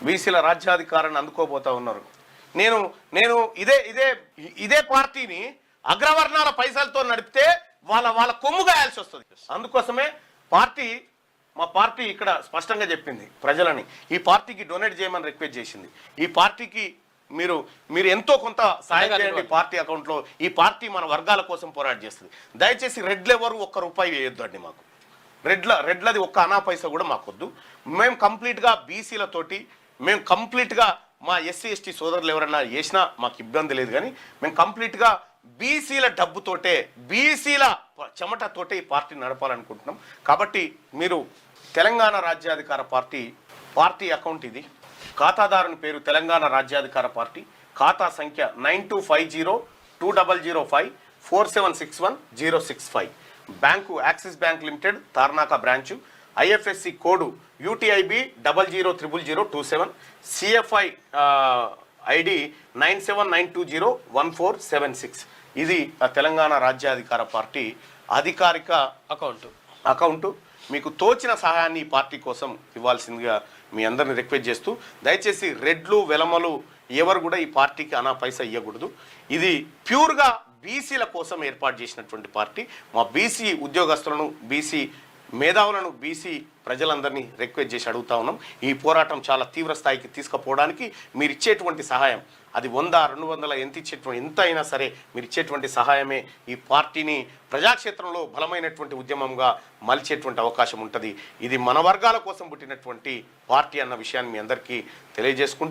బీసీల రాజ్యాధికారాన్ని అందుకోబోతా ఉన్నారు. నేను నేను ఇదే ఇదే ఇదే పార్టీని అగ్రవర్ణాల పైసలతో నడిపితే వాళ్ళ కొమ్ము గాయాల్సి వస్తుంది. అందుకోసమే మా పార్టీ ఇక్కడ స్పష్టంగా చెప్పింది ప్రజలని, ఈ పార్టీకి డొనేట్ చేయమని రిక్వెస్ట్ చేసింది. ఈ పార్టీకి మీరు ఎంతో కొంత సాయం చేయండి పార్టీ అకౌంట్లో. ఈ పార్టీ మన వర్గాల కోసం పోరాట చేస్తుంది. దయచేసి రెడ్లు ఎవరు ఒక్క రూపాయి వేయొద్దండి. మాకు రెడ్లది ఒక్క అనా పైసా కూడా మాకొద్దు. మేము కంప్లీట్గా బీసీలతోటి, మేము కంప్లీట్గా మా ఎస్సీ ఎస్టీ సోదరులు ఎవరన్నా చేసినా మాకు ఇబ్బంది లేదు, కానీ మేము కంప్లీట్గా బీసీల డబ్బుతోటే, బీసీల చెమటతోటే ఈ పార్టీ నడపాలనుకుంటున్నాం. కాబట్టి మీరు తెలంగాణ రాజ్యాధికార పార్టీ అకౌంట్ ఇది. ఖాతాదారుని పేరు తెలంగాణ రాజ్యాధికార పార్టీ. ఖాతా సంఖ్య 925020054761 bank axis bank limited Tarnaka branch. IFSC code UTIB 000027. CFI ID 9792014776. ఇది తెలంగాణ రాజ్యాధికార పార్టీ అధికారిక అకౌంటు. మీకు తోచిన సహాయాన్ని ఈ పార్టీ కోసం ఇవ్వాల్సిందిగా మీ అందరిని రిక్వెస్ట్ చేస్తూ, దయచేసి రెడ్లు వెలమలు ఎవరు కూడా ఈ పార్టీకి అనా పైసా ఇవ్వకూడదు. ఇది ప్యూర్గా బీసీల కోసం ఏర్పాటు చేసినటువంటి పార్టీ. మా బీసీ ఉద్యోగస్తులను, బీసీ మేధావులను, బీసీ ప్రజలందరినీ రిక్వెస్ట్ చేసి అడుగుతా ఉన్నాం. ఈ పోరాటం చాలా తీవ్ర స్థాయికి తీసుకుపోవడానికి మీరు ఇచ్చేటువంటి సహాయం, అది 100, 200 ఎంత అయినా సరే మీరు ఇచ్చేటువంటి సహాయమే ఈ పార్టీని ప్రజాక్షేత్రంలో బలమైనటువంటి ఉద్యమంగా మలిచేటువంటి అవకాశం ఉంటుంది. ఇది మన వర్గాల కోసం పుట్టినటువంటి పార్టీ అన్న విషయాన్ని మీ అందరికీ తెలియజేసుకుంటూ